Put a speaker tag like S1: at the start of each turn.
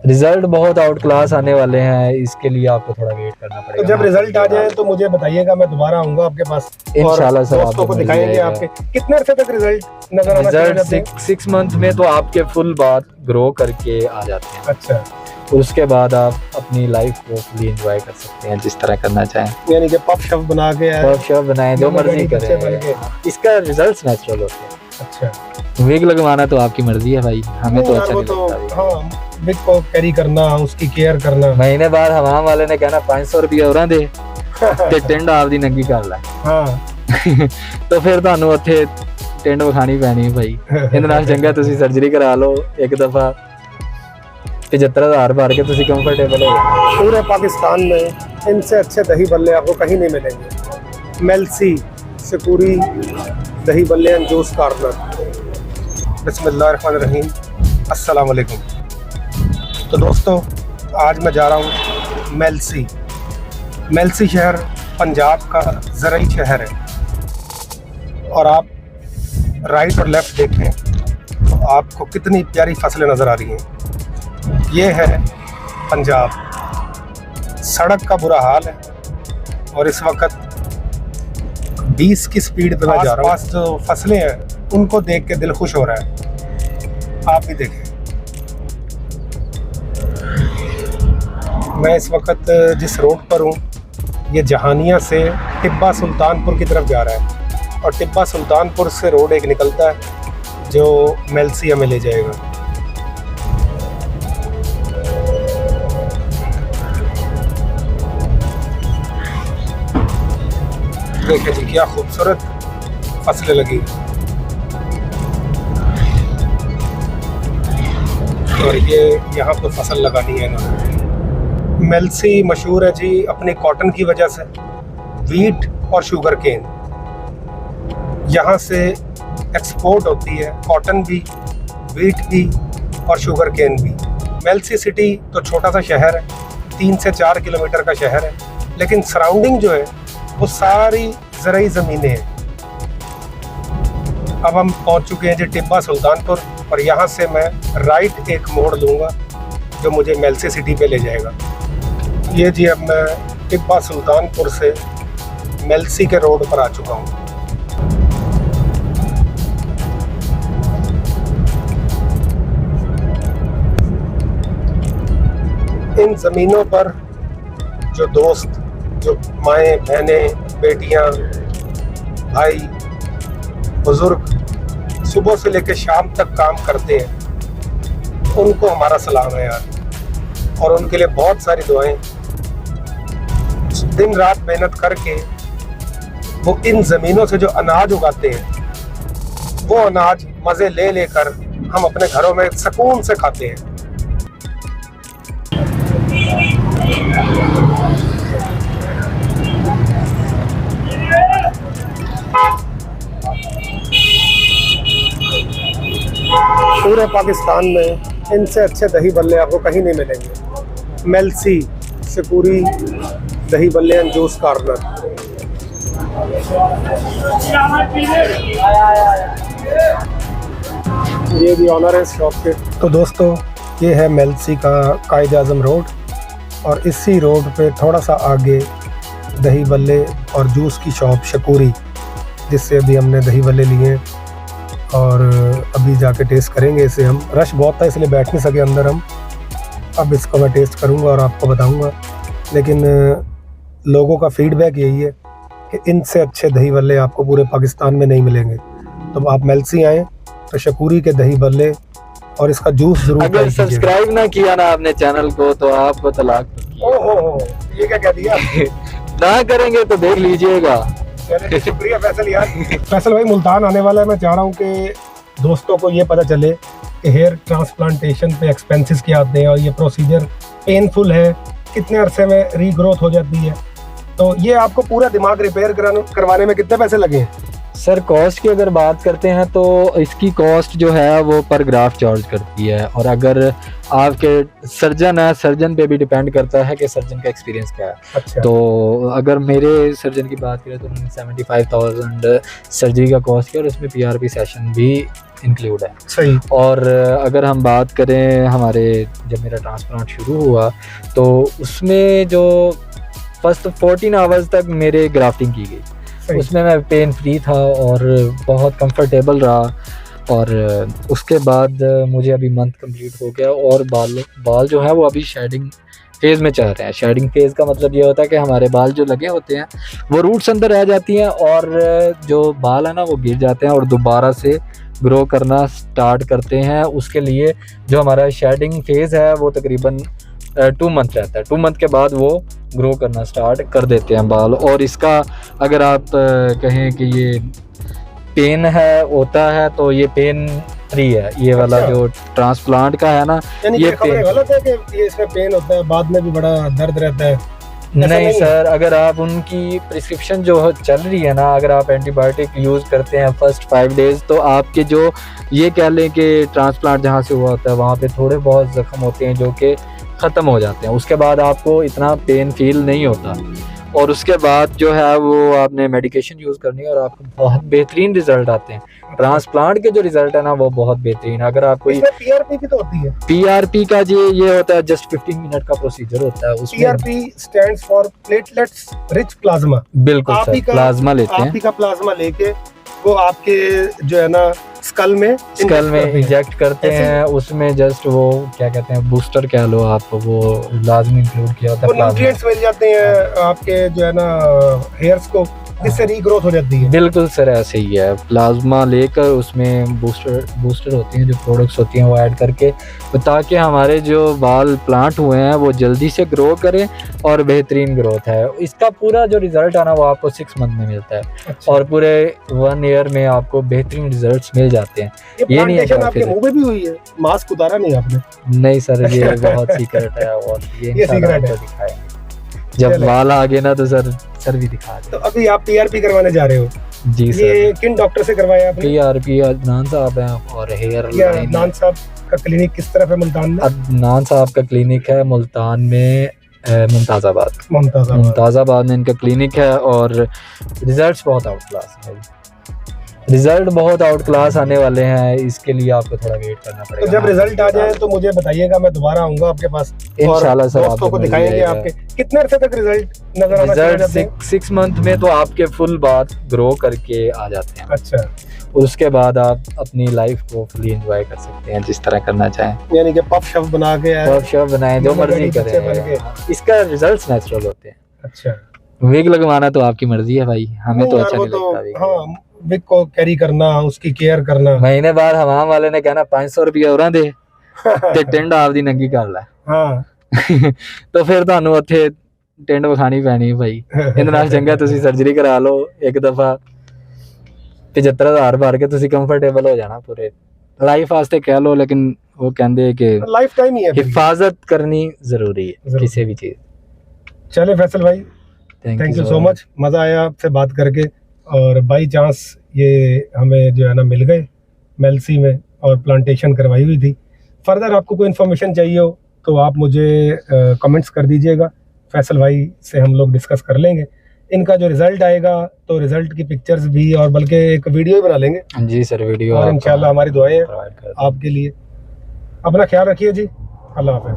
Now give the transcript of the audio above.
S1: Result बहुत out class आने वाले हैं, इसके लिए आपको थोड़ा वेट करना पड़ेगा।
S2: तो जब रिजल्ट आ जाए तो मुझे बताइएगा, मैं दोबारा आऊंगा आपके पास
S1: इंशाल्लाह सर,
S2: दोस्तों को दिखाएंगे। आपके कितने अरसे तक रिजल्ट नजर आना चाहिए?
S1: रिजल्ट 6 मंथ में तो आपके फुल बात ग्रो करके आ जाते हैं।
S2: अच्छा,
S1: तो उसके बाद आप अपनी लाइफ को फुली एंजॉय कर सकते हैं जिस तरह करना चाहें।
S2: यानी कि पफ शफ बना के
S1: पफ शफ बनाएं, जो मर्जी करें, इसका रिजल्ट नेचुरल होते हैं।
S2: अच्छा,
S1: विग लगवाना तो आपकी मर्जी है भाई, हमें तो अच्छा नहीं लगता।
S2: हाँ, विग को कैरी करना, उसकी केयर करना।
S1: महीने बाद हमाम वाले ने कहना 500 रुपये और दे ते टिंड आपदी नंगी कर ला।
S2: हाँ
S1: तो फिर ਤੁਹਾਨੂੰ ਉੱਥੇ टिंड विखानी पैनी भाई। ਇਹਦੇ ਨਾਲ ਚੰਗਾ ਤੁਸੀਂ सर्जरी करा लो एक दफा, 75,000 भर के तुसी कंफर्टेबल हो जाओ।
S2: पूरे पाकिस्तान में इनसे अच्छे दही बल्ले आपको कहीं नहीं मिलेंगे। मेल्सी शकूरी दही बल्ले एंड जूस कॉर्नर। बिस्मिल्लाहिर्रहमानिर्रहीम, अस्सलाम वालेकुम। तो दोस्तों, आज मैं जा रहा हूँ मेल्सी। मेल्सी शहर पंजाब का ज़राई शहर है और आप राइट और लेफ़्ट देखें तो आपको कितनी प्यारी फसलें नज़र आ रही हैं। ये है पंजाब। सड़क का बुरा हाल है और इस वक्त 20 की स्पीड पे मैं जा रहा हूँ। जो फसलें हैं उनको देख के दिल खुश हो रहा है। आप भी देखें, मैं इस वक्त जिस रोड पर हूँ ये जहानिया से टिब्बा सुल्तानपुर की तरफ जा रहा है और टिब्बा सुल्तानपुर से रोड एक निकलता है जो मेल्सी हमें ले जाएगा। देखिए जी, क्या खूबसूरत फसलें लगी और ये यहाँ पर फसल लगानी है इन्होंने। मेल्सी मशहूर है जी अपने कॉटन की वजह से, वीट और शुगर केन। यहाँ से एक्सपोर्ट होती है कॉटन भी, वीट भी और शुगर केन भी। मेल्सी सिटी तो छोटा सा शहर है, 3 से 4 किलोमीटर का शहर है, लेकिन सराउंडिंग जो है वो सारी ज़राई ज़मीनें हैं। अब हम पहुंच चुके हैं जी टिब्बा सुल्तानपुर और यहाँ से मैं राइट एक मोड़ लूँगा जो मुझे मेल्सी सिटी पे ले जाएगा। ये जी, अब मैं टिब्बा सुल्तानपुर से मेल्सी के रोड पर आ चुका हूँ। इन ज़मीनों पर जो दोस्त, जो माएँ बहनें, बेटियाँ, भाई, बुज़ुर्ग सुबह से लेकर शाम तक काम करते हैं, उनको हमारा सलाम है यार। और उनके लिए बहुत सारी दुआएं। दिन रात मेहनत करके वो इन ज़मीनों से जो अनाज उगाते हैं, वो अनाज मज़े ले लेकर हम अपने घरों में सुकून से खाते हैं। पूरे पाकिस्तान में इनसे अच्छे दही बल्ले आपको कहीं नहीं मिलेंगे। मेल्सी शकूरी दही बल्ले एंड जूस कॉर्नर। ये भी ऑनर है इस शॉप के। तो दोस्तों, ये है मेल्सी का कायद आज़म रोड और इसी रोड पे थोड़ा सा आगे दही बल्ले और जूस की शॉप शकूरी, जिससे अभी हमने दही बल्ले लिए और अभी जाके टेस्ट करेंगे इसे हम। रश बहुत था इसलिए बैठ नहीं सके अंदर हम। अब इसको मैं टेस्ट करूंगा और आपको बताऊंगा। लेकिन लोगों का फीडबैक यही है कि इनसे अच्छे दही बल्ले आपको पूरे पाकिस्तान में नहीं मिलेंगे। तो आप मेल्सी आएँ तो शकूरी के दही बल्ले और इसका जूस जरूर।
S1: अगर सब्सक्राइब ना किया ना आपने चैनल को तो आपको तलाक।
S2: ओहो, ये क्या कह दिया?
S1: ना करेंगे तो देख लीजिएगा।
S2: शुक्रिया फैसल यार। फैसल भाई मुल्तान आने वाला है। मैं चाह रहा हूँ कि दोस्तों को ये पता चले कि हेयर ट्रांसप्लांटेशन पे एक्सपेंसेस क्या आते हैं और ये प्रोसीजर पेनफुल है, कितने अरसे में रीग्रोथ हो जाती है। तो ये आपको पूरा दिमाग रिपेयर करवाने में कितने पैसे लगे हैं?
S1: सर कॉस्ट की अगर बात करते हैं तो इसकी कॉस्ट जो है वो पर ग्राफ चार्ज करती है, और अगर आपके सर्जन है, सर्जन पे भी डिपेंड करता है कि सर्जन का एक्सपीरियंस क्या है।
S2: अच्छा।
S1: तो अगर मेरे सर्जन की बात करें तो उन्होंने 75,000 सर्जरी का कॉस्ट किया, और उसमें PRP सेशन भी इंक्लूड है।
S2: सही।
S1: और अगर हम बात करें हमारे जब मेरा ट्रांसप्लांट शुरू हुआ तो उसमें जो फर्स्ट 14 आवर्स तक मेरे ग्राफ्टिंग की गई, उसमें मैं पेन फ्री था और बहुत कंफर्टेबल रहा। और उसके बाद मुझे अभी मंथ कंप्लीट हो गया और बाल जो है वो अभी शेडिंग फेज़ में चल रहे हैं। शेडिंग फेज़ का मतलब ये होता है कि हमारे बाल जो लगे होते हैं वो रूट्स अंदर रह जाती हैं, और जो बाल है ना वो गिर जाते हैं और दोबारा से ग्रो करना स्टार्ट करते हैं। उसके लिए जो हमारा शेडिंग फेज़ है वो तकरीबन 2 मंथ रहता है। 2 मंथ के बाद वो ग्रो करना स्टार्ट कर देते हैं बाल। और इसका अगर आप कहें कि ये पेन है होता है तो ये पेन फ्री है, ये वाला जो ट्रांसप्लांट का है ना,
S2: ये खबरें गलत है कि ये इसमें पेन होता है, बाद में भी बड़ा दर्द रहता है?
S1: नहीं सर, अगर आप उनकी प्रिस्क्रिप्शन जो चल रही है ना, अगर आप एंटीबायोटिक यूज़ करते हैं फर्स्ट 5 डेज़ तो आपके जो ये कह लें कि ट्रांसप्लांट जहाँ से हुआ होता है वहाँ पे थोड़े बहुत ज़ख्म होते हैं जो कि ख़त्म हो जाते हैं। उसके बाद आपको इतना पेन फील नहीं होता, और उसके बाद जो है वो आपने मेडिकेशन यूज़ करनी है और आपको बहुत बेहतरीन रिजल्ट आते हैं। ट्रांसप्लांट के जो रिजल्ट है ना वो बहुत बेहतरीन है। अगर आपको
S2: PRP भी तो होती है?
S1: PRP का ये होता है जस्ट 15 मिनट का प्रोसीजर होता है। उसमें
S2: PRP stands for platelets rich plasma.
S1: बिल्कुल सर, प्लाज्मा लेते हैं।
S2: आप ही का प्लाज्मा लेके वो आपके जो है ना स्कल में
S1: इंजेक्ट करते हैं। उसमें जस्ट वो क्या कहते हैं, बूस्टर कह लो आप, वो लाजमी इंक्लूड किया होता है।
S2: न्यूट्रिएंट्स मिल जाते हैं आपके जो है ना हेयर्स को, इससे रीग्रोथ हो जाती है।
S1: बिल्कुल सर, ऐसे ही है। प्लाज्मा लेकर उसमें बूस्टर होती हैं, जो प्रोडक्ट्स होती हैं वो ऐड करके, ताकि हमारे जो बाल प्लांट हुए हैं वो जल्दी से ग्रो करें और बेहतरीन ग्रोथ है। इसका पूरा जो रिजल्ट है ना वो आपको 6 मंथ में मिलता है।
S2: अच्छा।
S1: और पूरे 1 ईयर में आपको बेहतरीन रिजल्ट्स मिल जाते हैं।
S2: ये नहीं है कि आपके मुंह में भी हुई है, मास्क उतारा नहीं आपने?
S1: नहीं सर, ये बहुत सीक्रेट है, और ये
S2: सीक्रेट है।
S1: दिखाएंगे जब बाल आ गए ना तो सर भी दिखा दे।
S2: तो अभी आप PRP करवाने जा रहे हो?
S1: जी सर।
S2: ये किन डॉक्टर से करवाया आपने?
S1: PRP अदनान साहब हैं, और हेयर लाइन।
S2: अदनान साहब का क्लिनिक किस तरफ है मुल्तान में?
S1: अदनान साहब का क्लिनिक है मुल्तान में, मुमताज़ाबाद में इनका क्लिनिक है। और रिजल्ट्स बहुत आउट क्लास है, रिजल्ट बहुत आउट क्लास आने वाले हैं। इसके लिए आपको थोड़ा वेट करना पड़ेगा।
S2: तो जब रिजल्ट आ जाए तो मुझे बताइएगा, मैं दोबारा आऊंगा आपके पास,
S1: इंशाल्लाह सर।
S2: दोस्तों को दिखाएंगे आपके। कितने अरसे तक रिजल्ट नजर आना शुरू हो जाते हैं?
S1: 6 मंथ में तो आपके फुल बाल ग्रो करके आ जाते हैं।
S2: अच्छा।
S1: उसके बाद आप अपनी लाइफ को फुली एंजॉय कर सकते हैं जिस तरह करना चाहें,
S2: यानी कि पफ शफ बना के,
S1: पफ शफ बनाएं, जो मर्जी करें। इसका रिजल्ट्स नेचुरल होते हैं।
S2: अच्छा।
S1: विग लगवाना तो आपकी मर्जी है भाई, हमें तो अच्छा नहीं लगता।
S2: हाँ, विग को कैरी करना, उसकी केयर करना।
S1: महीने बाद हमाम वाले ने कहना 500 रुपये और दे ते टिंड आप दी नंगी कर लै।
S2: हाँ।
S1: तो फिर ਤੁਹਾਨੂੰ ਉੱਥੇ ਟਿੰਡ ਵਿਖਾਣੀ ਪੈਣੀ ਹੈ ਭਾਈ। ਇਹਦੇ ਨਾਲ ਚੰਗਾ ਤੁਸੀਂ ਸਰਜਰੀ ਕਰਾ ਲਓ ਇੱਕ ਦਫਾ, 75,000 ਭਰ ਕੇ ਤੁਸੀਂ ਕੰਫਰਟੇਬਲ ਹੋ ਜਾਣਾ ਪੂਰੇ ਲਾਈਫ ਵਾਸਤੇ ਕਹਿ ਲਓ। लेकिन वो कहते हैं कि
S2: लाइफ टाइम ही है,
S1: हिफाजत करनी जरूरी है किसी भी चीज।
S2: चले फैसल भाई, थैंक यू सो मच, मजा आया आपसे बात करके। और बाई चांस ये हमें जो है ना मिल गए मेलसी में, और प्लांटेशन करवाई हुई थी। फर्दर आपको कोई इन्फॉर्मेशन चाहिए हो तो आप मुझे कमेंट्स कर दीजिएगा, फैसल भाई से हम लोग डिस्कस कर लेंगे। इनका जो रिजल्ट आएगा तो रिजल्ट की पिक्चर्स भी, और बल्कि एक वीडियो भी बना लेंगे।
S1: जी सर, वीडियो,
S2: और इंशाल्लाह हमारी दुआएं हैं आपके लिए। अपना ख्याल रखिए जी, अल्लाह हाफ़िज़।